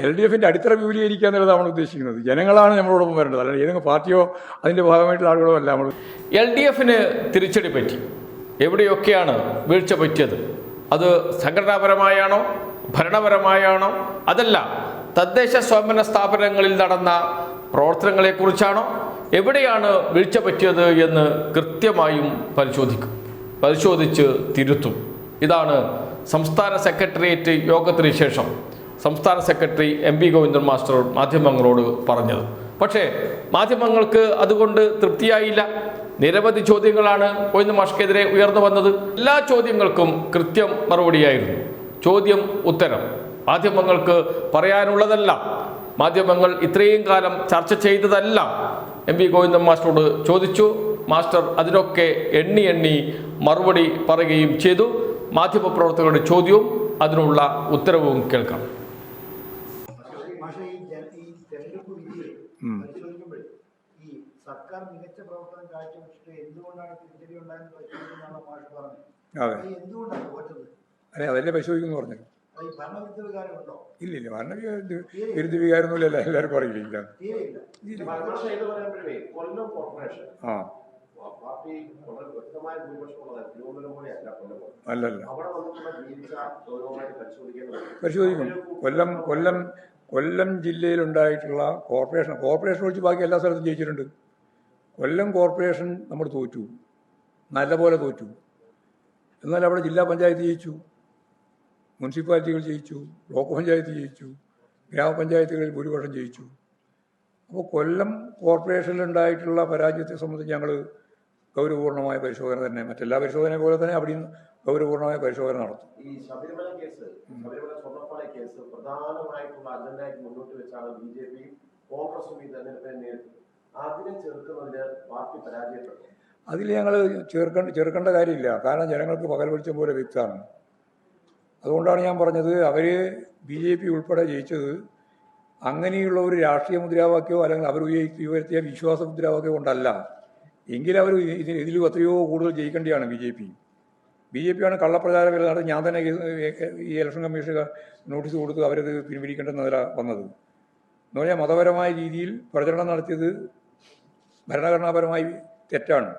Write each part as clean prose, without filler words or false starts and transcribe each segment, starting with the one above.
LDF അടിത്തറ വിപുലീകരിക്കുക എന്നുള്ളത് നമ്മൾ ഉദ്ദേശിക്കുന്നത്. ജനങ്ങളാണ് നമ്മളോടൊപ്പം വരേണ്ടത്, അല്ലെങ്കിൽ ഏതെങ്കിലും പാർട്ടിയോ അതിൻ്റെ ഭാഗമായിട്ടുള്ള ആളുകളോ അല്ല. നമ്മൾ LDF തിരിച്ചടി പറ്റി, എവിടെയൊക്കെയാണ് വീഴ്ച പറ്റിയത്? അത് സംഘടനാപരമായാണോ ഭരണപരമായാണോ അതല്ല തദ്ദേശ സ്വയംഭരണ സ്ഥാപനങ്ങളിൽ നടന്ന പ്രവർത്തനങ്ങളെക്കുറിച്ചാണോ, എവിടെയാണ് വീഴ്ച പറ്റിയത് എന്ന് കൃത്യമായും പരിശോധിച്ച് തിരുത്തും. ഇതാണ് സംസ്ഥാന സെക്രട്ടേറിയറ്റ് യോഗത്തിന് ശേഷം സംസ്ഥാന സെക്രട്ടറി MV ഗോവിന്ദൻ മാസ്റ്റർ മാധ്യമങ്ങളോട് പറഞ്ഞത്. പക്ഷേ മാധ്യമങ്ങൾക്ക് അതുകൊണ്ട് തൃപ്തിയായില്ല. നിരവധി ചോദ്യങ്ങളാണ് ഗോവിന്ദൻ മാഷ്ക്കെതിരെ ഉയർന്നു വന്നത്. എല്ലാ ചോദ്യങ്ങൾക്കും കൃത്യം മറുപടിയായിരുന്നു. ചോദ്യം ഉത്തരം. മാധ്യമങ്ങൾക്ക് പറയാനുള്ളതല്ല, മാധ്യമങ്ങൾ ഇത്രയും കാലം ചർച്ച ചെയ്തതെല്ലാം MV ഗോവിന്ദൻ മാസ്റ്ററോട് ചോദിച്ചു. മാസ്റ്റർ അതിനൊക്കെ എണ്ണി മറുപടി പറയുകയും ചെയ്തു. മാധ്യമപ്രവർത്തകരുടെ ചോദ്യവും അതിനുള്ള ഉത്തരവും കേൾക്കാം. സർക്കാർ മികച്ച പ്രവർത്തനം കാഴ്ചവെച്ചിട്ട് എന്തുകൊണ്ടാണ് തിരിച്ചടി ഉണ്ടായെന്ന് പരിശോധിക്കുന്നതാണ് മാഷ് പറഞ്ഞത്. എന്തുകൊണ്ടാണ് തോറ്റത്? അതെ, അതല്ലേ പരിശോധിക്കുന്നു പറഞ്ഞത്. ഭരണവിരുദ്ധ വികാരമുണ്ടോ? ഇല്ലില്ല, ഭരണവിരുദ്ധ വികാരമൊന്നുമില്ല, എല്ലാവർക്കും അറിയില്ല. കൊല്ലം കോർപ്പറേഷൻ പാർട്ടി വളരെ വ്യക്തമായ ഭൂരിപക്ഷമുള്ളതാണ്. തിരുവനന്തപുരം പോലെയല്ല കൊല്ലം. അല്ലല്ല, അവിടെ വന്നിട്ടുള്ള വീഴ്ച ഗൗരവമായിട്ട് പരിശോധിക്കും. കൊല്ലം ജില്ലയിലുണ്ടായിട്ടുള്ള കോർപ്പറേഷൻ ഒഴിച്ച് ബാക്കി എല്ലാ സ്ഥലത്തും ജയിച്ചിട്ടുണ്ട്. കൊല്ലം കോർപ്പറേഷൻ നമ്മൾ തോറ്റു, നല്ലപോലെ തോറ്റു. എന്നാൽ അവിടെ ജില്ലാ പഞ്ചായത്ത് ജയിച്ചു, മുനിസിപ്പാലിറ്റികൾ ജയിച്ചു, ബ്ലോക്ക് പഞ്ചായത്ത് ജയിച്ചു, ഗ്രാമപഞ്ചായത്തുകളിൽ ഭൂരിപക്ഷം ജയിച്ചു. അപ്പോൾ കൊല്ലം കോർപ്പറേഷനിലുണ്ടായിട്ടുള്ള പരാജയത്തെ സംബന്ധിച്ച് ഞങ്ങൾ ഗൗരവപൂർണമായ പരിശോധന തന്നെ, മറ്റെല്ലാ പരിശോധനയെ പോലെ തന്നെ അവിടെയും ഗൗരവപൂർണമായ പരിശോധന നടത്തും. ഈ ശബരിമല സ്വർണ്ണപ്പാളി കേസ് പ്രധാനമായിട്ടുള്ള അജണ്ടയായിട്ട് മുന്നോട്ട് വെച്ചാണ് BJP കോൺഗ്രസും ഈ തെരഞ്ഞെടുപ്പിനെ നേരിട്ടത്. അതിനെ ചെറുക്കുന്നതിന് പാർട്ടി പരാജയപ്പെട്ടു. അതിൽ ഞങ്ങൾ ചെറുക്കേണ്ട കാര്യമില്ല. കാരണം ജനങ്ങൾക്ക് പകൽ വെളിച്ചം പോലെ വ്യക്തമാണ്. അതുകൊണ്ടാണ് ഞാൻ പറഞ്ഞത്, അവർ BJP ഉൾപ്പെടെ ജയിച്ചത് അങ്ങനെയുള്ള ഒരു രാഷ്ട്രീയ മുദ്രാവാക്യമോ അല്ലെങ്കിൽ അവർ ഉയർത്തിയ വിശ്വാസ മുദ്രാവാക്യം കൊണ്ടല്ല. എങ്കിൽ അവർ ഇതിൽ എത്രയോ കൂടുതൽ ജയിക്കേണ്ടിയാണ് BJP ആണ് കള്ളപ്രചാര വില നടത്തി. ഞാൻ തന്നെ ഈ ഇലക്ഷൻ കമ്മീഷൻ നോട്ടീസ് കൊടുത്ത് അവരത് പിൻവലിക്കേണ്ടെന്നതില വന്നത്. എന്ന് പറഞ്ഞാൽ മതപരമായ രീതിയിൽ പ്രചരണം നടത്തിയത് ഭരണഘടനാപരമായി തെറ്റാണ്.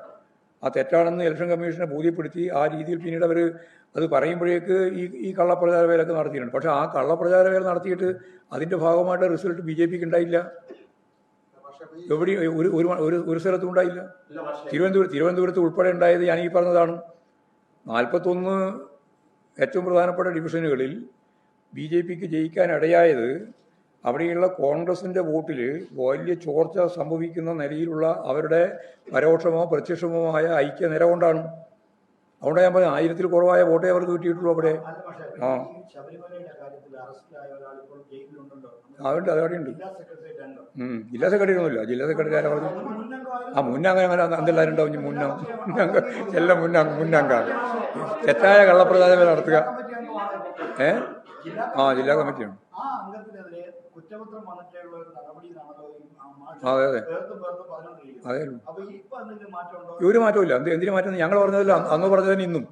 ആ തെറ്റാണെന്ന് ഇലക്ഷൻ കമ്മീഷനെ ബോധ്യപ്പെടുത്തി ആ രീതിയിൽ പിന്നീട് അവർ അത് പറയുമ്പോഴേക്ക് ഈ കള്ളപ്രചാര വേലൊക്കെ നടത്തിയിട്ടുണ്ട്. പക്ഷേ ആ കള്ളപ്രചാര വേല നടത്തിയിട്ട് അതിൻ്റെ ഭാഗമായിട്ട് റിസൾട്ട് BJPക്ക് ഉണ്ടായില്ല. എവിടെ ഒരു സ്ഥലത്തും ഉണ്ടായില്ല. തിരുവനന്തപുരത്ത് ഉൾപ്പെടെ ഉണ്ടായത് ഞാൻ ഈ പറഞ്ഞതാണ്. 41 ഏറ്റവും പ്രധാനപ്പെട്ട ഡിവിഷനുകളിൽ BJPക്ക് ജയിക്കാനിടയായത് അവിടെയുള്ള കോൺഗ്രസിൻ്റെ വോട്ടിൽ വലിയ ചോർച്ച സംഭവിക്കുന്ന നിലയിലുള്ള അവരുടെ പരോക്ഷമോ പ്രത്യക്ഷമോ ഐക്യനിര കൊണ്ടാണ്. അതുകൊണ്ട് ഞാൻ പറഞ്ഞു 1000-ൽ കുറവായ വോട്ടേ അവർക്ക് കിട്ടിയിട്ടുള്ളൂ അവിടെ. അതുകൊണ്ട് അതവിടെ ഉണ്ട്. ജില്ലാ സെക്രട്ടറി ഒന്നുമില്ല. ജില്ലാ സെക്രട്ടറി ആരാ പറഞ്ഞു? മുന്നങ്ങനെ എന്തെല്ലാവരുണ്ടാവും. എല്ലാം മുന്നങ്കാണ് തെറ്റായ കള്ളപ്രചാരം നടത്തുക. ജില്ലാ കമ്മിറ്റിയാണ്. അതെ ഒരു മാറ്റമില്ല. എന്തിനു മാറ്റം? ഞങ്ങൾ പറഞ്ഞതില്ല, അന്ന് പറഞ്ഞതിന് ഇന്നും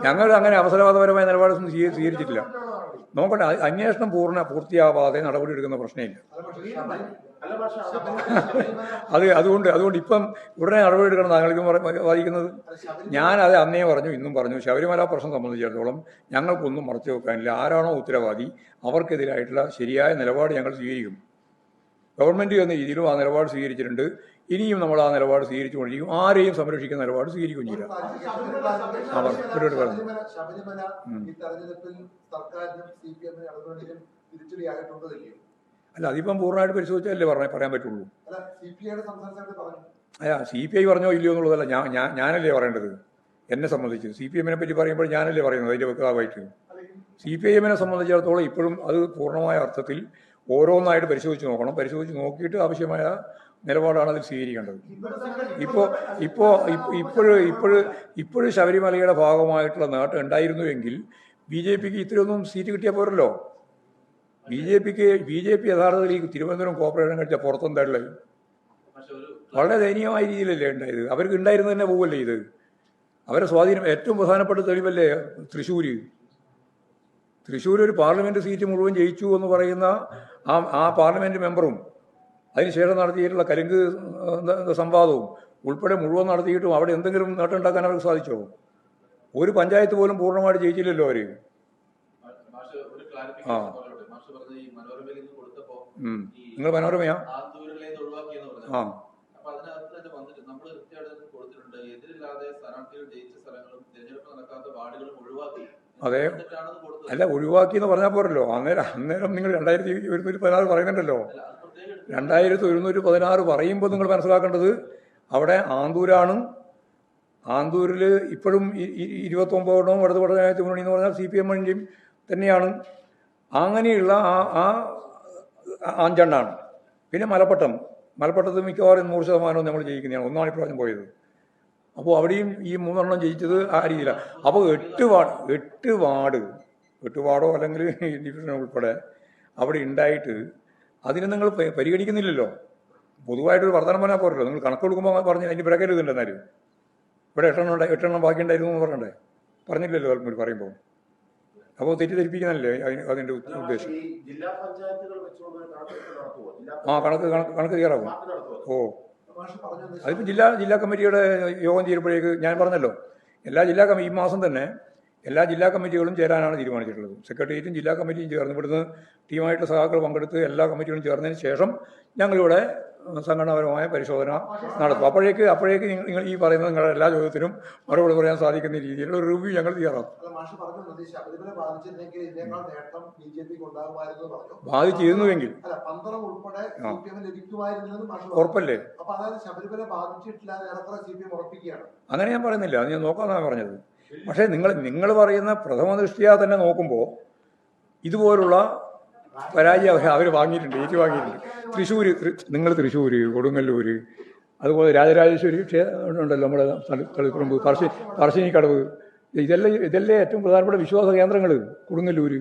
ഞങ്ങൾ അങ്ങനെ അവസരവാദപരമായ നിലപാടൊന്നും സ്വീകരിച്ചിട്ടില്ല. നോക്കട്ടെ, അന്വേഷണം പൂർത്തിയാവാതെ നടപടി എടുക്കുന്ന പ്രശ്നമില്ല. അതുകൊണ്ട് ഇപ്പം ഉടനെ നടപടി എടുക്കണം താങ്കൾക്കും വാദിക്കുന്നത്. ഞാനത് അന്നേ പറഞ്ഞു, ഇന്നും പറഞ്ഞു. ശബരിമല പ്രശ്നം സംബന്ധിച്ചിടത്തോളം ഞങ്ങൾക്കൊന്നും മറച്ചു വെക്കാനില്ല. ആരാണോ ഉത്തരവാദി അവർക്കെതിരായിട്ടുള്ള ശരിയായ നിലപാട് ഞങ്ങൾ സ്വീകരിക്കും. ഗവൺമെൻറ് എന്ന രീതിയിലും ആ നിലപാട് സ്വീകരിച്ചിട്ടുണ്ട്. ഇനിയും നമ്മൾ ആ നിലപാട് സ്വീകരിച്ചുകൊണ്ടിരിക്കും. ആരെയും സംരക്ഷിക്കുന്ന നിലപാട് സ്വീകരിക്കുകയും ചെയ്യില്ല. അല്ല, അതിപ്പം പൂർണ്ണമായിട്ട് പരിശോധിച്ചാലല്ലേ പറയാൻ പറ്റുള്ളൂ. CPI പറഞ്ഞോ ഇല്ലയോ എന്നുള്ളതല്ല ഞാനല്ലേ പറയേണ്ടത്. എന്നെ സംബന്ധിച്ച് CPM-നെ പറ്റി പറയുമ്പോൾ ഞാനല്ലേ പറയുന്നത് അതിൻ്റെ വ്യക്തമായിട്ട്. CPIM-നെ സംബന്ധിച്ചിടത്തോളം ഇപ്പോഴും അത് പൂർണ്ണമായ അർത്ഥത്തിൽ ഓരോന്നായിട്ട് പരിശോധിച്ച് നോക്കണം. പരിശോധിച്ച് നോക്കിയിട്ട് ആവശ്യമായ നിലപാടാണ് അതിൽ സ്വീകരിക്കേണ്ടത്. ഇപ്പോഴും ശബരിമലയുടെ ഭാഗമായിട്ടുള്ള നേട്ടം ഉണ്ടായിരുന്നുവെങ്കിൽ BJPക്ക് ഇത്രയൊന്നും സീറ്റ് കിട്ടിയാൽ പോരല്ലോ. BJP യഥാർത്ഥത്തിൽ ഈ തിരുവനന്തപുരം കോർപ്പറേഷൻ കഴിച്ച പുറത്തെന്തായുള്ളത്? വളരെ ദയനീയമായ രീതിയിലല്ലേ ഉണ്ടായത്. അവർക്ക് ഉണ്ടായിരുന്നു തന്നെ പോവല്ലേ ഇത്. അവരെ സ്വാധീനം ഏറ്റവും പ്രധാനപ്പെട്ട തെളിവല്ലേ തൃശ്ശൂർ ഒരു പാർലമെൻറ്റ് സീറ്റ് മുഴുവൻ ജയിച്ചു എന്ന് പറയുന്ന ആ പാർലമെൻറ്റ് മെമ്പറും അതിനുശേഷം നടത്തിയിട്ടുള്ള കലുങ്ക് സംവാദവും ഉൾപ്പെടെ മുഴുവൻ നടത്തിയിട്ടും അവിടെ എന്തെങ്കിലും നേട്ടം ഉണ്ടാക്കാൻ അവർക്ക് സാധിച്ചോ? ഒരു പഞ്ചായത്ത് പോലും പൂർണ്ണമായിട്ട് ജയിച്ചില്ലല്ലോ അവർ. ആ നിങ്ങൾ മനോരമയാ? ആ അതെ, അല്ല ഒഴിവാക്കി എന്ന് പറഞ്ഞാൽ പോരല്ലോ. അന്നേരം നിങ്ങൾ 2116 പറയുന്നുണ്ടല്ലോ. 2116 പറയുമ്പോൾ നിങ്ങൾ മനസ്സിലാക്കേണ്ടത് അവിടെ ആന്തൂരാണ്. ആന്തൂരിൽ ഇപ്പോഴും 29 ഇടത് പഞ്ചായത്ത് മുന്നണി എന്ന് പറഞ്ഞാൽ CPM-ൻ്റെയും തന്നെയാണ്. അങ്ങനെയുള്ള ആ 5 പിന്നെ മലപ്പട്ടത്ത് മിക്കവാറും 100% നമ്മൾ ജയിക്കുന്നതാണ്. ഒന്നാണ് ഇപ്രാവശ്യം പോയത്. അപ്പോൾ അവിടെയും ഈ 3 ജയിച്ചത് ആ രീതിയിലാണ്. അപ്പോൾ 8 വാർഡോ അല്ലെങ്കിൽ ഡിവിഷൻ ഉൾപ്പെടെ അവിടെ ഉണ്ടായിട്ട് അതിനെ നിങ്ങൾ പരിഗണിക്കുന്നില്ലല്ലോ. പൊതുവായിട്ടൊരു വർത്തമാനം പറഞ്ഞാൽ പോരല്ലോ. നിങ്ങൾ കണക്ക് കൊടുക്കുമ്പോൾ പറഞ്ഞ് അതിൻ്റെ ബ്രാക്കറ്റ് എന്നാലും ഇവിടെ 8 ബാക്കിയുണ്ടായിരുന്നു എന്ന് പറഞ്ഞേ പറഞ്ഞില്ലല്ലോ പറയുമ്പോൾ. അപ്പോൾ തെറ്റിദ്ധരിപ്പിക്കുന്നല്ലേ അതിൻ്റെ ഉദ്ദേശം. ആ കണക്ക് തയ്യാറാവും. ഓ അതിപ്പോൾ ജില്ലാ കമ്മിറ്റിയുടെ യോഗം ചേരുമ്പോഴേക്ക് ഞാൻ പറഞ്ഞല്ലോ, ഈ മാസം തന്നെ എല്ലാ ജില്ലാ കമ്മിറ്റികളും ചേരാനാണ് തീരുമാനിച്ചിട്ടുള്ളത്. സെക്രട്ടേറിയറ്റും ജില്ലാ കമ്മിറ്റിയും ചേർന്ന് ഇവിടുന്ന് ടീമായിട്ട് സഹാക്കൾ പങ്കെടുത്ത് എല്ലാ കമ്മിറ്റികളും ചേർന്നതിന് ശേഷം ഞങ്ങളിവിടെ സംഘടനാപരമായ പരിശോധന നടത്തും. അപ്പോഴേക്ക് നിങ്ങൾ ഈ പറയുന്ന നിങ്ങളുടെ എല്ലാ ചോദ്യത്തിനും മറുപടി പറയാൻ സാധിക്കുന്ന രീതിയിലുള്ള ഒരു റിവ്യൂ ഞങ്ങൾ തയ്യാറാക്കും. ബാധിച്ചിരുന്നുവെങ്കിൽ ഉറപ്പല്ലേ? അങ്ങനെ ഞാൻ പറയുന്നില്ല, അത് ഞാൻ നോക്കാമെന്നാണ് പറഞ്ഞത്. പക്ഷേ നിങ്ങൾ പറയുന്ന പ്രഥമ ദൃഷ്ടിയാ തന്നെ നോക്കുമ്പോൾ ഇതുപോലുള്ള പരാജയം അവർ വാങ്ങിയിട്ടുണ്ട്, ഏറ്റുവാങ്ങിയിട്ടുണ്ട്. തൃശ്ശൂർ, കൊടുങ്ങല്ലൂർ, അതുപോലെ രാജരാജേശ്വരി ഉണ്ടല്ലോ നമ്മുടെ തളിപ്പറമ്പ്, പറശ്ശിനിക്കടവ്, ഇതെല്ലാം ഏറ്റവും പ്രധാനപ്പെട്ട വിശ്വാസ കേന്ദ്രങ്ങൾ. കൊടുങ്ങല്ലൂർ,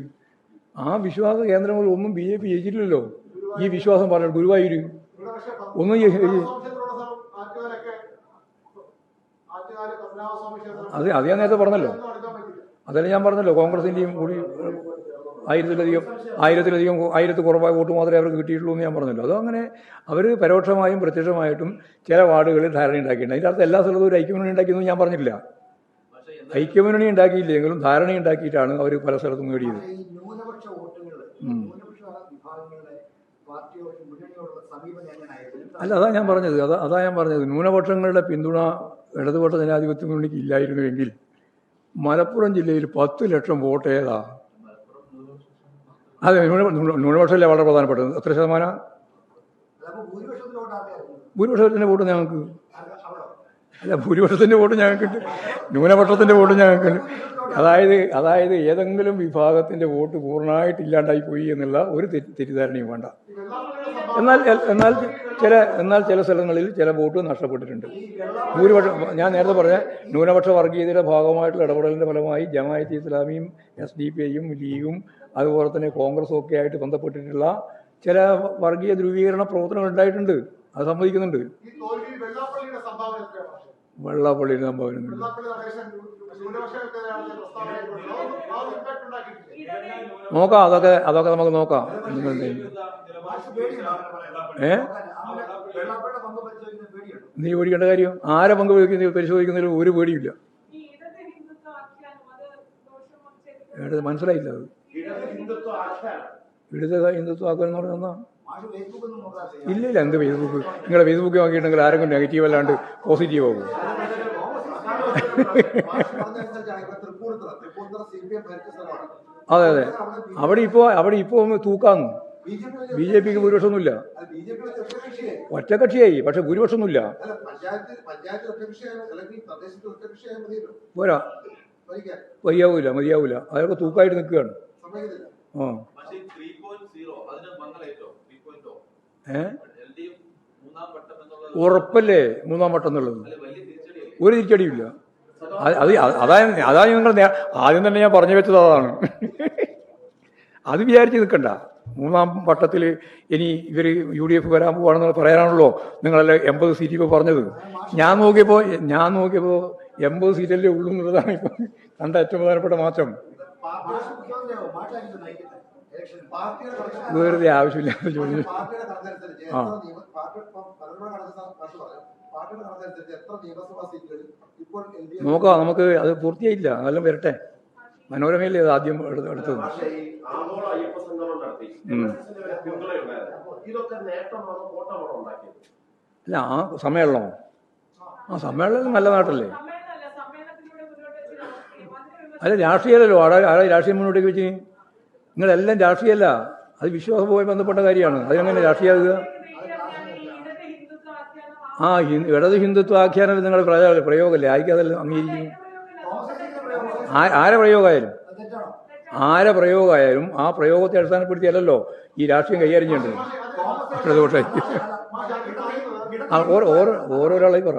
ആ വിശ്വാസ കേന്ദ്രങ്ങളൊന്നും BJP ജയിച്ചിട്ടില്ലല്ലോ. ഈ വിശ്വാസം പറഞ്ഞു ഗുരുവായൂർ ഒന്നും അത് ഞാൻ നേരത്തെ പറഞ്ഞല്ലോ. അതല്ല ഞാൻ പറഞ്ഞല്ലോ, കോൺഗ്രസിൻ്റെയും കൂടി 1000 കുറവായ വോട്ട് മാത്രമേ അവർക്ക് കിട്ടിയിട്ടുള്ളൂ എന്ന് ഞാൻ പറഞ്ഞല്ലോ. അതങ്ങനെ അവർ പരോക്ഷമായും പ്രത്യക്ഷമായിട്ടും ചില വാർഡുകളിൽ ധാരണ ഉണ്ടാക്കിയിട്ടുണ്ട്. അതിൻ്റെ അർത്ഥം എല്ലാ സ്ഥലത്തും ഒരു ഐക്യമുന്നണി ഉണ്ടാക്കിയെന്ന് ഞാൻ പറഞ്ഞിട്ടില്ല. ഐക്യമുന്നണി ഉണ്ടാക്കിയില്ലെങ്കിലും ധാരണ ഉണ്ടാക്കിയിട്ടാണ് അവർ പല സ്ഥലത്തും നേടിയത്. അല്ല, അതാ ഞാൻ പറഞ്ഞത് ന്യൂനപക്ഷങ്ങളുടെ പിന്തുണ ഇടതുപക്ഷ ജനാധിപത്യ മുന്നണിക്ക് ഇല്ലായിരുന്നുവെങ്കിൽ മലപ്പുറം ജില്ലയിൽ 10 ലക്ഷം വോട്ട് ഏതാ? അതെ, ന്യൂനപക്ഷമല്ലേ വളരെ പ്രധാനപ്പെട്ടത്. എത്ര ശതമാനം? ഭൂരിപക്ഷത്തിൻ്റെ വോട്ട് ഞങ്ങൾക്ക് അല്ല, ഭൂരിപക്ഷത്തിൻ്റെ വോട്ട് ഞങ്ങൾക്കുണ്ട്, ന്യൂനപക്ഷത്തിൻ്റെ വോട്ട് ഞങ്ങൾക്കുണ്ട്. അതായത് ഏതെങ്കിലും വിഭാഗത്തിൻ്റെ വോട്ട് പൂർണ്ണമായിട്ട് ഇല്ലാണ്ടായിപ്പോയി എന്നുള്ള ഒരു തെറ്റിദ്ധാരണയും വേണ്ട. എന്നാൽ ചില സ്ഥലങ്ങളിൽ ചില വോട്ട് നഷ്ടപ്പെട്ടിട്ടുണ്ട്. ഭൂരിപക്ഷം ഞാൻ നേരത്തെ പറഞ്ഞ ന്യൂനപക്ഷ വർഗീയതയുടെ ഭാഗമായിട്ടുള്ള ഇടപെടലിൻ്റെ ഫലമായി ജമാഅത്തെ ഇസ്ലാമിയും SDPIയും ലീഗും അതുപോലെ തന്നെ കോൺഗ്രസും ഒക്കെ ആയിട്ട് ബന്ധപ്പെട്ടിട്ടുള്ള ചില വർഗീയ ധ്രുവീകരണ പ്രവർത്തനങ്ങൾ ഉണ്ടായിട്ടുണ്ട്. അത് സമ്മതിക്കുന്നുണ്ട്. വെള്ളാപ്പള്ളിയുടെ സംഭാവന നോക്കാം, അതൊക്കെ നമുക്ക് നോക്കാം. നീ പേടിക്കേണ്ട കാര്യം ആരെ പങ്ക് പരിശോധിക്കുന്നതിൽ ഒരു പേടിയില്ല. മനസ്സിലായില്ല അത്. ഇവിടുത്തെ ഹിന്ദുത്വം ആക്കുമെന്ന് പറഞ്ഞാ ഇല്ല. എന്ത് ഫേസ്ബുക്ക്? നിങ്ങളെ ഫേസ്ബുക്ക് നോക്കിയിട്ടുണ്ടെങ്കിൽ ആരെങ്കിലും നെഗറ്റീവ് അല്ലാണ്ട് പോസിറ്റീവ് ആകും. അതെ, അവിടെ ഇപ്പോ തൂക്കാന്ന്. BJPക്ക് ഭൂരിപക്ഷമൊന്നുമില്ല, ഒറ്റക്കക്ഷിയായി, പക്ഷെ ഭൂരിപക്ഷമൊന്നുമില്ല. പോരാ, മതിയാവൂല. അതൊക്കെ തൂക്കായിട്ട് നിൽക്കുകയാണ്. ഉറപ്പല്ലേ 3ാം വട്ടം എന്നുള്ളത്? ഒരു തിരിച്ചടിയില്ല. അതാ നിങ്ങൾ ആദ്യം തന്നെ ഞാൻ പറഞ്ഞു വെച്ചത് അതാണ്. അത് വിചാരിച്ച് നിൽക്കണ്ട. 3ാം വട്ടത്തിൽ ഇനി ഇവർ UDF വരാൻ പോവാണെന്ന് പറയാനാണല്ലോ നിങ്ങളെല്ലാം 80 സീറ്റ് ഇപ്പോൾ പറഞ്ഞത്. ഞാൻ നോക്കിയപ്പോൾ 80 സീറ്റല്ലേ ഉള്ളൂ എന്നുള്ളതാണ് ഇപ്പം കണ്ട ഏറ്റവും പ്രധാനപ്പെട്ട മാറ്റം. പാർട്ടിയുടെ കണക്ക് വെറുതെ ആവശ്യമില്ലാത്ത ചോദ്യം. പാർട്ടിയുടെ കണക്കനുസരിച്ച് എത്ര പാർട്ടി ഇപ്പം പലരുടെ കണക്ക് പറഞ്ഞു. പാർട്ടിയുടെ കണക്കനുസരിച്ച് എത്ര നിയമസഭാ സീറ്റുകളിൽ ഇപ്പോൾ നോക്കാം, നമുക്ക് അത് പൂർത്തിയായില്ല, അതെല്ലാം വരട്ടെ. മനോരമയില്ലേ അത് ആദ്യം എടുത്തത്. പക്ഷേ ഈ ആഗോള അയ്യപ്പ സംഗമം നടത്തി പിന്തുണയുണ്ടായിരുന്നു. ഇതൊക്കെ നേട്ടമാണോ കോട്ടമാണോ ഉണ്ടാക്കിയത്? അല്ല, ആ സമ്മേളനമോ? ആ സമ്മേളനം നല്ല നാട്ടല്ലേ? അല്ല, രാഷ്ട്രീയമല്ലല്ലോ. ആടെ രാഷ്ട്രീയം മുന്നോട്ടേക്ക് വെച്ച് നിങ്ങളെല്ലാം രാഷ്ട്രീയമല്ല, അത് വിശ്വാസവുമായി ബന്ധപ്പെട്ട കാര്യമാണ്. അതിനെങ്ങനെ രാഷ്ട്രീയമാകുക? ആ ഇടത് ഹിന്ദുത്വ ആഖ്യാനം നിങ്ങളുടെ പ്രയോഗമല്ലേ? ആയിരിക്കും അതെല്ലാം അംഗീകരിക്കുന്നു. ആരെ പ്രയോഗമായാലും ആ പ്രയോഗത്തെ അടിസ്ഥാനപ്പെടുത്തിയല്ലോ ഈ രാഷ്ട്രീയം കൈകാര്യം ചെയ്യേണ്ടത്. ഇടതുപക്ഷമായി ഓരോരാളായി പറ.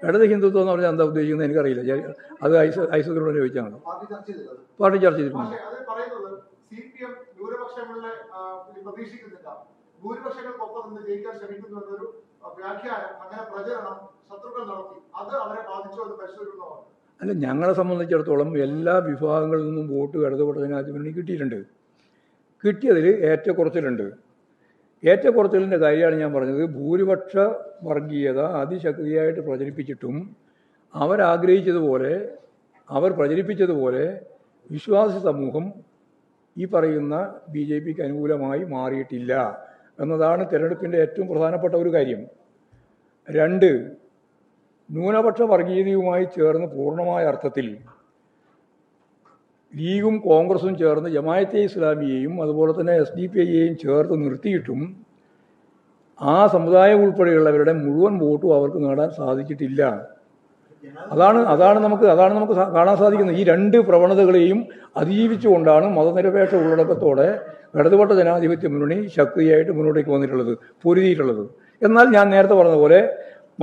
ഇടത് ഹിന്ദുത്വം എന്ന് പറഞ്ഞാൽ എന്താ ഉദ്ദേശിക്കുന്നത് എനിക്കറിയില്ല. അത് ഐസത്തിനോട് ചോദിച്ചാൽ പാർട്ടി ചർച്ച ചെയ്തിട്ടുണ്ട്. ഭൂരിപക്ഷങ്ങൾക്കൊപ്പം നിന്ന് ജയിക്കാൻ ശ്രമിക്കുന്നു എന്നൊരു വ്യാഖ്യാനം, അങ്ങനെ പ്രചരണം ശത്രുക്കൾ നടത്തി. അത് അവരെ ബാധിച്ചു എന്ന് പരിശോധിക്കുന്നതാണ്. അല്ല, ഞങ്ങളെ സംബന്ധിച്ചിടത്തോളം എല്ലാ വിഭാഗങ്ങളിൽ നിന്നും വോട്ട് ഇടതുപക്ഷ ജനാധിപത്യ മുന്നണി കിട്ടിയിട്ടുണ്ട്. കിട്ടിയതിൽ ഏറ്റക്കുറച്ചിലുണ്ട്. ഏറ്റക്കുറച്ചിലിൻ്റെ കാര്യമാണ് ഞാൻ പറഞ്ഞത്. ഭൂരിപക്ഷ വർഗീയത അതിശക്തിയായിട്ട് പ്രചരിപ്പിച്ചിട്ടും അവർ പ്രചരിപ്പിച്ചതുപോലെ വിശ്വാസി സമൂഹം ഈ പറയുന്ന BJPക്ക് അനുകൂലമായി മാറിയിട്ടില്ല എന്നതാണ് തിരഞ്ഞെടുപ്പിൻ്റെ ഏറ്റവും പ്രധാനപ്പെട്ട ഒരു കാര്യം. 2, ന്യൂനപക്ഷ വർഗീയതയുമായി ചേർന്ന് പൂർണ്ണമായ അർത്ഥത്തിൽ ലീഗും കോൺഗ്രസും ചേർന്ന് ജമാഅത്തെ ഇസ്ലാമിയെയും അതുപോലെ തന്നെ SDPIയെയും ചേർത്ത് നിർത്തിയിട്ടും ആ സമുദായം ഉൾപ്പെടെയുള്ളവരുടെ മുഴുവൻ വോട്ടും അവർക്ക് നേടാൻ സാധിച്ചിട്ടില്ല. അതാണ് നമുക്ക് കാണാൻ സാധിക്കുന്നത്. ഈ 2 പ്രവണതകളെയും അതിജീവിച്ചുകൊണ്ടാണ് മതനിരപേക്ഷ ഉള്ളടക്കത്തോടെ ഇടതുപക്ഷ ജനാധിപത്യ മുന്നണി ശക്തിയായിട്ട് മുന്നോട്ടേക്ക് വന്നിട്ടുള്ളത്, പൊരുതിയിട്ടുള്ളത്. എന്നാൽ ഞാൻ നേരത്തെ പറഞ്ഞതുപോലെ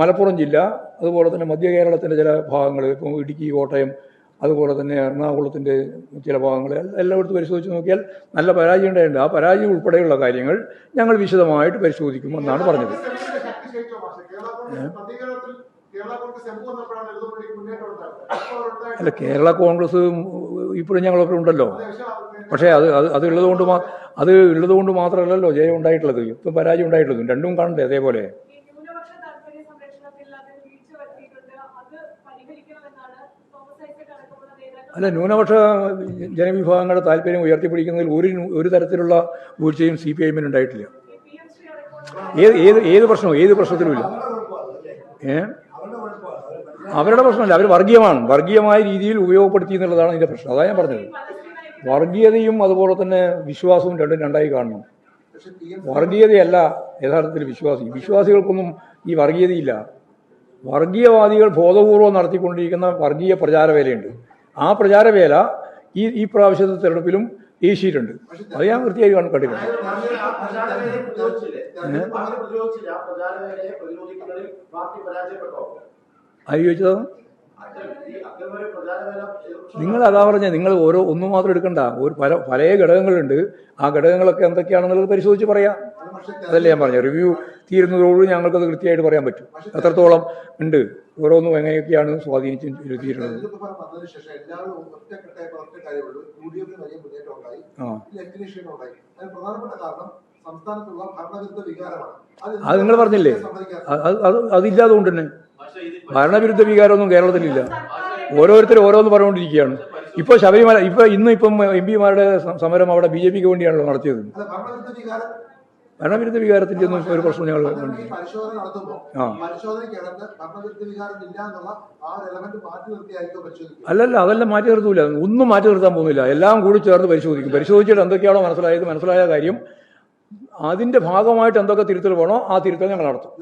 മലപ്പുറം ജില്ല, അതുപോലെ തന്നെ മധ്യ കേരളത്തിൻ്റെ ചില ഭാഗങ്ങൾ, ഇപ്പോൾ ഇടുക്കി, കോട്ടയം, അതുപോലെ തന്നെ എറണാകുളത്തിൻ്റെ ചില ഭാഗങ്ങൾ എല്ലാം എടുത്ത് പരിശോധിച്ച് നോക്കിയാൽ നല്ല പരാജയം ഉണ്ടായിട്ടുണ്ട്. ആ പരാജയം ഉൾപ്പെടെയുള്ള കാര്യങ്ങൾ ഞങ്ങൾ വിശദമായിട്ട് പരിശോധിക്കുമെന്നാണ് പറഞ്ഞത്. അല്ല, കേരള കോൺഗ്രസ് ഇപ്പോഴും ഞങ്ങളൊക്കെ ഉണ്ടല്ലോ. പക്ഷേ അത് ഉള്ളതുകൊണ്ട് മാത്രമല്ലല്ലോ ജയം ഉണ്ടായിട്ടുള്ളത്, ഇപ്പം പരാജയം ഉണ്ടായിട്ടുള്ളതും. രണ്ടും കാണണ്ടേ അതേപോലെ. അല്ല, ന്യൂനപക്ഷ ജനവിഭാഗങ്ങളുടെ താല്പര്യം ഉയർത്തിപ്പിടിക്കുന്നതിൽ ഒരു തരത്തിലുള്ള വീഴ്ചയും CPIM ഉണ്ടായിട്ടില്ല. ഏത് പ്രശ്നത്തിലുമില്ല. അവരുടെ പ്രശ്നമല്ല, അവർ വർഗീയമായ രീതിയിൽ ഉപയോഗപ്പെടുത്തി എന്നുള്ളതാണ് അതിൻ്റെ പ്രശ്നം. അതാണ് ഞാൻ പറഞ്ഞത്. വർഗീയതയും അതുപോലെ തന്നെ വിശ്വാസവും രണ്ടായി കാണണം. വർഗീയതയല്ല യഥാർത്ഥത്തിൽ വിശ്വാസികൾക്കൊന്നും ഈ വർഗീയതയില്ല. വർഗീയവാദികൾ ബോധപൂർവം നടത്തിക്കൊണ്ടിരിക്കുന്ന വർഗീയ പ്രചാരവേലയുണ്ട്. ആ പ്രചാരവേല ഈ പ്രാവശ്യത്തെ തെരഞ്ഞെടുപ്പിലും വീശിയിട്ടുണ്ട്. അത് ഞാൻ വൃത്തിയായി കണ്ടിട്ടുണ്ട്. ആര് ചോദിച്ചത്? നിങ്ങൾ അതാ പറഞ്ഞ, നിങ്ങൾ ഒന്നും മാത്രം എടുക്കണ്ട. പല ഘടകങ്ങളുണ്ട്. ആ ഘടകങ്ങളൊക്കെ എന്തൊക്കെയാണെന്നുള്ളത് പരിശോധിച്ച് പറയാം. അതല്ലേ ഞാൻ പറഞ്ഞത്. റിവ്യൂ തീരുന്നതോടുകൂടി ഞങ്ങൾക്കത് കൃത്യമായിട്ട് പറയാൻ പറ്റും എത്രത്തോളം ഉണ്ട്, ഓരോന്നും എങ്ങനെയൊക്കെയാണ് സ്വാധീനിച്ചിരുത്തിയിട്ടുള്ളത്. അത് നിങ്ങൾ പറഞ്ഞില്ലേ, അതില്ലാതെ കൊണ്ട് തന്നെ ഭരണവിരുദ്ധ വികാരമൊന്നും കേരളത്തിലില്ല. ഓരോരുത്തരും ഓരോന്ന് പറഞ്ഞുകൊണ്ടിരിക്കുകയാണ്. ഇപ്പോൾ ശബരിമല ഇന്നിപ്പം MP-മാരുടെ സമരം അവിടെ BJPക്ക് വേണ്ടിയാണല്ലോ നടത്തിയത്. ഭരണവിരുദ്ധ വികാരത്തിന്റെ ഒന്നും ഒരു പ്രശ്നം ഞങ്ങൾ അല്ലല്ല, അതെല്ലാം മാറ്റി നിർത്തൂല. ഒന്നും മാറ്റി നിർത്താൻ പോകുന്നില്ല. എല്ലാം കൂടി ചേർന്ന് പരിശോധിച്ചിട്ട് എന്തൊക്കെയാണോ മനസ്സിലായ കാര്യം അതിന്റെ ഭാഗമായിട്ട് എന്തൊക്കെ തിരുത്തൽ വേണോ ആ തിരുത്തൽ ഞങ്ങൾ നടത്തും.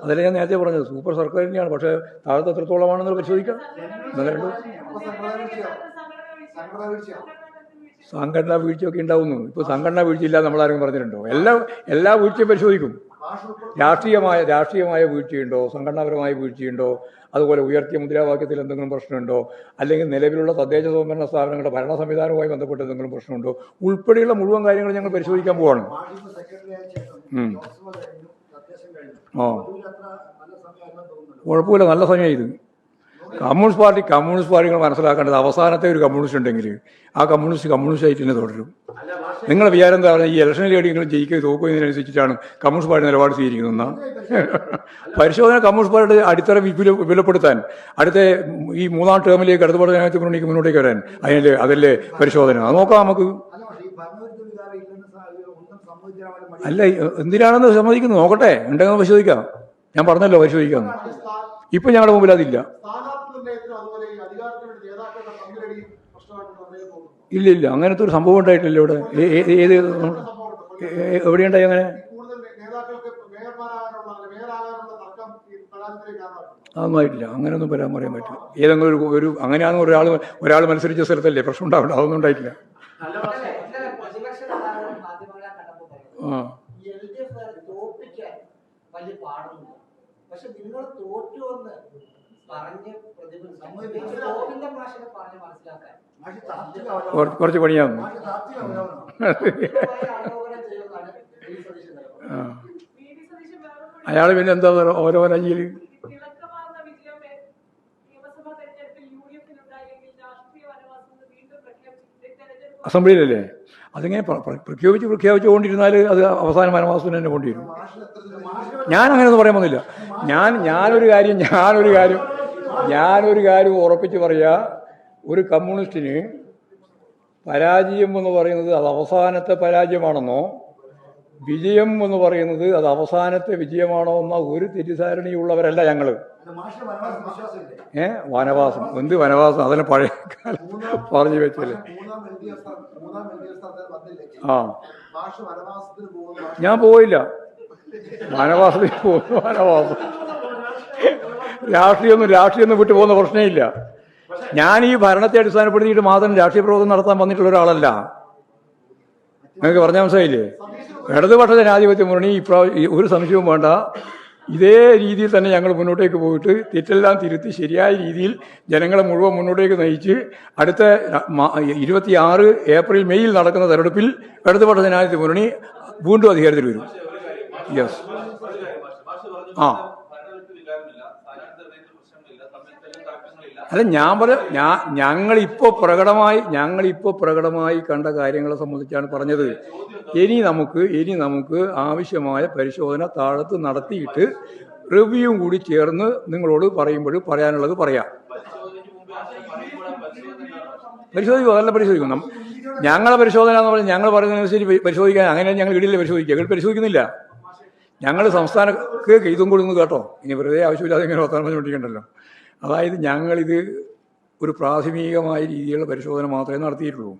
അതല്ലേ ഞാൻ നേരത്തെ പറഞ്ഞത്, സൂപ്പർ സർക്കാർ തന്നെയാണ്. പക്ഷേ താഴത്തെ എത്രത്തോളമാണെന്ന് പരിശോധിക്കാം. സംഘടനാ വീഴ്ചയൊക്കെ ഉണ്ടാവുന്നു. ഇപ്പോൾ സംഘടനാ വീഴ്ചയില്ല നമ്മളാരും പറഞ്ഞിട്ടുണ്ടോ? എല്ലാ വീഴ്ചയും പരിശോധിക്കും. രാഷ്ട്രീയമായ വീഴ്ചയുണ്ടോ, സംഘടനാപരമായ വീഴ്ചയുണ്ടോ, അതുപോലെ ഉയർത്തിയ മുദ്രാവാക്യത്തിൽ എന്തെങ്കിലും പ്രശ്നമുണ്ടോ, അല്ലെങ്കിൽ നിലവിലുള്ള തദ്ദേശ സ്വയംഭരണ സ്ഥാപനങ്ങളുടെ ഭരണ സംവിധാനവുമായി ബന്ധപ്പെട്ട് എന്തെങ്കിലും പ്രശ്നമുണ്ടോ ഉൾപ്പെടെയുള്ള മുഴുവൻ കാര്യങ്ങൾ ഞങ്ങൾ പരിശോധിക്കാൻ പോവാണ്. കുഴപ്പമില്ല, നല്ല സമയം ഇത്. കമ്മ്യൂണിസ്റ്റ് പാർട്ടികൾ മനസ്സിലാക്കേണ്ടത് അവസാനത്തെ ഒരു കമ്മ്യൂണിസ്റ്റ് ഉണ്ടെങ്കിൽ ആ കമ്മ്യൂണിസ്റ്റ് ആയിട്ട് തന്നെ തുടരും. നിങ്ങളെ വിചാരം എന്താ പറഞ്ഞാൽ ഈ ഇലക്ഷനിൽ എവിടെയെങ്കിലും ജയിക്കുകയോ തോക്കുകയെന്നതിനനുസരിച്ചിട്ടാണ് കമ്മ്യൂണിസ്റ്റ് പാർട്ടി നിലപാട് സ്വീകരിക്കുന്നതെന്നാണ്. പരിശോധന കമ്മ്യൂണിസ്റ്റ് പാർട്ടിയുടെ അടിത്തറ വിപുലപ്പെടുത്താൻ അടുത്ത ഈ 3ാം ടേമിലേക്ക് ഇടതുപക്ഷ ജനാധിപത്യ മുന്നണിക്ക് മുന്നോട്ടേക്ക് വരാൻ അതല്ലേ പരിശോധന. അത് നോക്കാം നമുക്ക്. അല്ല, എന്തിനാണെന്ന് സമ്മതിക്കുന്നത് നോക്കട്ടെ, ഉണ്ടെങ്കിൽ പരിശോധിക്കാം. ഞാൻ പറഞ്ഞല്ലോ പരിശോധിക്കാമെന്ന്. ഇപ്പം ഞങ്ങളുടെ മുമ്പിൽ അതില്ല. ഇല്ല, അങ്ങനത്തെ ഒരു സംഭവം ഉണ്ടായിട്ടില്ല ഇവിടെ. ഏത് എവിടെയുണ്ടായി അങ്ങനെ? അതൊന്നും ആയിട്ടില്ല. അങ്ങനെയൊന്നും പറയാൻ പറ്റില്ല. ഏതെങ്കിലും ഒരു അങ്ങനെയാണെന്ന് ഒരാൾ മത്സരിച്ച സ്ഥലത്തല്ലേ പ്രശ്നം ഉണ്ടാവില്ല. അതൊന്നും ഉണ്ടായിട്ടില്ല. കുറച്ച് പണിയാവുന്നു. അയാൾ പിന്നെ എന്താ ഓരോ രാജ്യയിൽ അസംബ്ലിയിലല്ലേ അതിങ്ങനെ പ്രഖ്യാപിച്ചുകൊണ്ടിരുന്നാൽ അത് അവസാനം വനവാസത്തിന് തന്നെ കൊണ്ടുവരും. ഞാൻ അങ്ങനെയൊന്നും പറയാൻ പോകുന്നില്ല. ഞാനൊരു കാര്യം ഉറപ്പിച്ച് പറയാ, ഒരു കമ്മ്യൂണിസ്റ്റിന് പരാജയം എന്ന് പറയുന്നത് അത് അവസാനത്തെ പരാജയമാണെന്നോ വിജയം എന്ന് പറയുന്നത് അത് അവസാനത്തെ വിജയമാണോ എന്ന ഒരു തെറ്റിദ്ധാരണയുള്ളവരല്ല ഞങ്ങൾ. വനവാസം എന്ത് വനവാസം? അതിനെ പഴയ കാലം പറഞ്ഞു വെച്ചല്ലേ. ഞാൻ പോയില്ല വനവാസത്തിന്. വനവാസം രാഷ്ട്രീയം വിട്ടു പോകുന്ന പ്രശ്നമില്ല. ഞാൻ ഈ ഭരണത്തെ അടിസ്ഥാനപ്പെടുത്തിയിട്ട് മാത്രം രാഷ്ട്രീയ പ്രവർത്തനം നടത്താൻ വന്നിട്ടുള്ള ഒരാളല്ല. നിങ്ങൾക്ക് പറഞ്ഞാൽ മനസ്സിലായില്ലേ? ഇടതുപക്ഷ ജനാധിപത്യ മുന്നണി ഒരു സംശയവും വേണ്ട, ഇതേ രീതിയിൽ തന്നെ ഞങ്ങൾ മുന്നോട്ടേക്ക് പോയിട്ട് തെറ്റെല്ലാം തിരുത്തി ശരിയായ രീതിയിൽ ജനങ്ങളെ മുഴുവൻ മുന്നോട്ടേക്ക് നയിച്ച് അടുത്ത 26 ഏപ്രിൽ മെയ്യിൽ നടക്കുന്ന തെരഞ്ഞെടുപ്പിൽ ഇടതുപക്ഷ ജനാധിപത്യ മുന്നണി വീണ്ടും അധികാരത്തിൽ വരും. യെസ്. അല്ല, ഞാൻ പറയാം, ഞങ്ങളിപ്പോൾ പ്രകടമായി കണ്ട കാര്യങ്ങളെ സംബന്ധിച്ചാണ് പറഞ്ഞത്. ഇനി നമുക്ക് ആവശ്യമായ പരിശോധന താഴത്ത് നടത്തിയിട്ട് റിവ്യൂ കൂടി ചേർന്ന് നിങ്ങളോട് പറയാനുള്ളത് പറയാം. പരിശോധിക്കും, അതല്ല പരിശോധിക്കും. ഞങ്ങളെ പരിശോധന എന്ന് പറഞ്ഞാൽ ഞങ്ങൾ പറയുന്നതിനനുസരിച്ച് പരിശോധിക്കാൻ അങ്ങനെ ഞങ്ങൾ ഇടയിലെ പരിശോധിക്കുന്നില്ല. ഞങ്ങൾ സംസ്ഥാനക്ക് ഇതും കൊടുക്കുന്നു കേട്ടോ. ഇനി വെറുതെ ആവശ്യമില്ലാതെ ഇങ്ങനെ വർത്തമാനം പറഞ്ഞുകൊണ്ടിരിക്കണ്ടല്ലോ. അതായത് ഞങ്ങളിത് ഒരു പ്രാഥമികമായ രീതിയിലുള്ള പരിശോധന മാത്രമേ നടത്തിയിട്ടുള്ളൂ.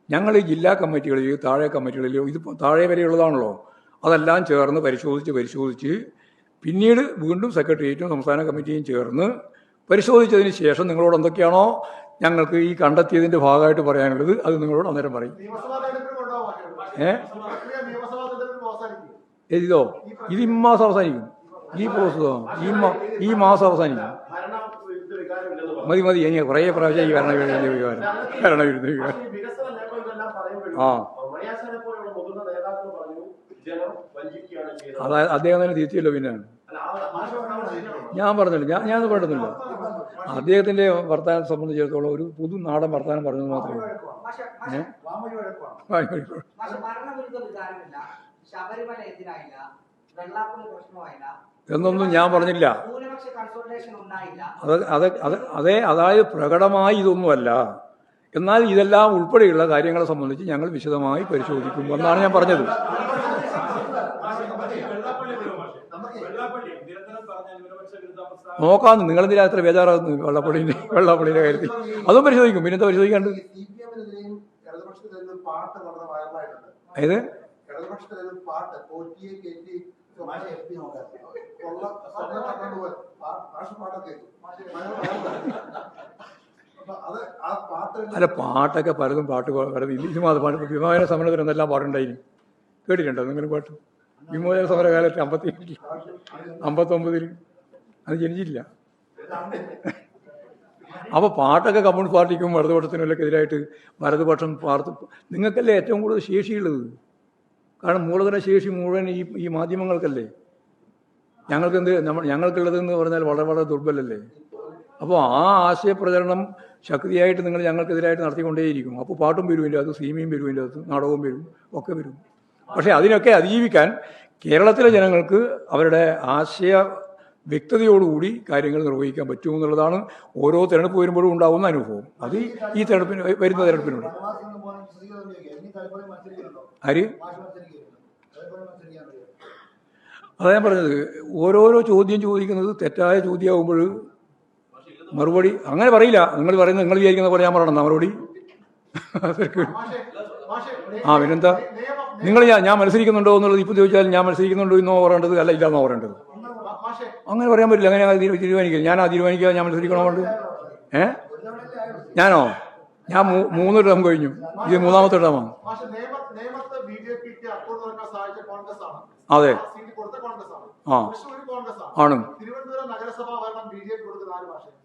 ഞങ്ങൾ ജില്ലാ കമ്മിറ്റികളിൽ താഴെ കമ്മിറ്റികളിൽ ഇത് താഴെ വരെയുള്ളതാണല്ലോ, അതെല്ലാം ചേർന്ന് പരിശോധിച്ച് പിന്നീട് വീണ്ടും സെക്രട്ടേറിയറ്റും സംസ്ഥാന കമ്മിറ്റിയും ചേർന്ന് പരിശോധിച്ചതിന് ശേഷം നിങ്ങളോട് എന്തൊക്കെയാണോ ഞങ്ങൾക്ക് ഈ കണ്ടെത്തിയതിൻ്റെ ഭാഗമായിട്ട് പറയാനുള്ളത് അത് നിങ്ങളോട് അന്നേരം പറയും. ഇതിതോ ഇത് ഇമ്മാസം അവസാനിക്കും. ഈ പ്രോസസ്സോ ഈ മാസം അവസാനിക്കും. മതി ഇനി കുറേ പ്രാവശ്യം ഈ ഭരണവിരുദ്ധ വികാരം. അതായത് അദ്ദേഹം തന്നെ തിരിച്ചല്ലോ. പിന്നെ ഞാൻ പറഞ്ഞില്ല, ഞാനത് പറഞ്ഞില്ല. അദ്ദേഹത്തിന്റെ വർത്തമാനം സംബന്ധിച്ചിടത്തോളം ഒരു പുതു നാടൻ വർത്തമാനം പറഞ്ഞത് മാത്രമേ എന്നൊന്നും ഞാൻ പറഞ്ഞില്ല. അതായത് പ്രകടമായി ഇതൊന്നുമല്ല. എന്നാൽ ഇതെല്ലാം ഉൾപ്പെടെയുള്ള കാര്യങ്ങളെ സംബന്ധിച്ച് ഞങ്ങൾ വിശദമായി പരിശോധിക്കും എന്നാണ് ഞാൻ പറഞ്ഞത്. നോക്കാന്ന് നിങ്ങളെന്തിനാ അത്ര ബേജാറാകുന്നു വെള്ളാപ്പള്ളിയുടെ കാര്യത്തിൽ? അതും പരിശോധിക്കും. പിന്നെന്താ പരിശോധിക്കാണ്ട്? ഏത് അല്ല, പാട്ടൊക്കെ പലതും ഇത് മാത്രം പാട്ട്. വിമോചന സമരത്തിന് എന്തെല്ലാം പാട്ടുണ്ടായിരുന്നു കേട്ടിട്ടുണ്ടോ നിങ്ങൾ? പാട്ട് വിമോചന സമരകാലത്ത് 59 അത് ജനിച്ചില്ല. അപ്പോൾ പാട്ടൊക്കെ കമ്മ്യൂണിസ്റ്റ് പാർട്ടിക്കും ഇടതുപക്ഷത്തിനും എതിരായിട്ട് വലതുപക്ഷം നിങ്ങൾക്കല്ലേ ഏറ്റവും കൂടുതൽ ശേഷിയുള്ളത്. കാരണം മൂലധന ശേഷി മുഴുവൻ ഈ മാധ്യമങ്ങൾക്കല്ലേ. ഞങ്ങൾക്കുള്ളതെന്ന് പറഞ്ഞാൽ വളരെ വളരെ ദുർബലല്ലേ? അപ്പോൾ ആ ആശയപ്രചരണം ശക്തിയായിട്ട് നിങ്ങൾ ഞങ്ങൾക്കെതിരായിട്ട് നടത്തിക്കൊണ്ടേയിരിക്കും. അപ്പോൾ പാട്ടും വരുമില്ല, അത് സിനിമയും വരുമില്ല, അത് നാടകവും വരും, ഒക്കെ വരും. പക്ഷേ അതിനൊക്കെ അതിജീവിക്കാൻ കേരളത്തിലെ ജനങ്ങൾക്ക് അവരുടെ ആശയ വ്യക്തതയോടുകൂടി കാര്യങ്ങൾ നിർവഹിക്കാൻ പറ്റുമെന്നുള്ളതാണ് ഓരോ തിരഞ്ഞെടുപ്പ് വരുമ്പോഴും ഉണ്ടാകുന്ന അനുഭവം. അത് ഈ തെരഞ്ഞെടുപ്പിന് വരുന്ന തെരഞ്ഞെടുപ്പിനുണ്ട്. ആര്? അതാ ഞാൻ പറഞ്ഞത്, ഓരോരോ ചോദ്യം ചോദിക്കുന്നത് തെറ്റായ ചോദ്യമാകുമ്പോൾ മറുപടി അങ്ങനെ പറയില്ല. നിങ്ങൾ പറയുന്നത് നിങ്ങൾ വിചാരിക്കുന്ന പോലെ ഞാൻ പറയണം മറുപടി. പിന്നെന്താ നിങ്ങൾ ഞാൻ മത്സരിക്കുന്നുണ്ടോ എന്നുള്ളത് ഇപ്പോൾ ചോദിച്ചാൽ ഞാൻ മത്സരിക്കുന്നുണ്ടോ എന്നോ പറയേണ്ടത്, അല്ല ഇല്ലാന്നോ പറയേണ്ടത്. അങ്ങനെ പറയാൻ പറ്റില്ല. അങ്ങനെ തീരുമാനിക്കുക. ഞാനാ തീരുമാനിക്കുക ഞാൻ മത്സരിക്കണോ വേണ്ട? ഞാനോ? ഞാൻ 3 ടേം കഴിഞ്ഞു, ഇത് 3ാമത്തെ ടേമാണ്. അതെ, ആണ്.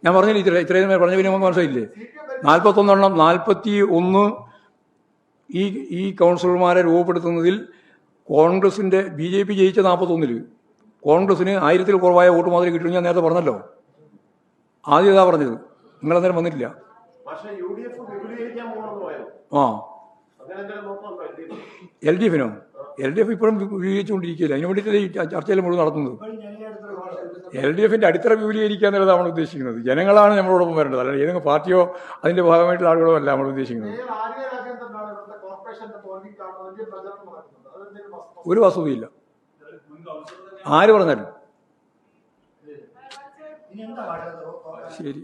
ഞാൻ പറഞ്ഞില്ല, ഇത്രയും പറഞ്ഞ പിന്നെ മനസ്സിലായില്ലേ? 41 41 ഈ കൗൺസിലർമാരെ രൂപപ്പെടുത്തുന്നതിൽ കോൺഗ്രസിന്റെ BJP ജയിച്ച 41 കോൺഗ്രസിന് 1000-ൽ കുറവായ വോട്ട് മാത്രമേ കിട്ടും. ഞാൻ നേരത്തെ പറഞ്ഞല്ലോ, ആദ്യം ഇതാ പറഞ്ഞത്. നിങ്ങളന്നേരം വന്നിട്ടില്ല. LDFിനോ? LDF ഇപ്പോഴും വിപുലീകരിച്ചുകൊണ്ടിരിക്കുകയില്ല. അതിനു വേണ്ടിയിട്ടല്ലേ ഈ ചർച്ചയിൽ മുഴുവൻ നടത്തുന്നത്. LDFിന്റെ അടിത്തറ വിപുലീകരിക്കുക എന്നുള്ളത് നമ്മൾ ഉദ്ദേശിക്കുന്നത്. ജനങ്ങളാണ് നമ്മളോടൊപ്പം വരേണ്ടത്, അല്ലാതെ ഏതെങ്കിലും പാർട്ടിയോ അതിന്റെ ഭാഗമായിട്ടുള്ള ആളുകളോ അല്ല നമ്മൾ ഉദ്ദേശിക്കുന്നത്. ഒരു വസ്തുതയില്ല. ആര് പറഞ്ഞാലും ശരി.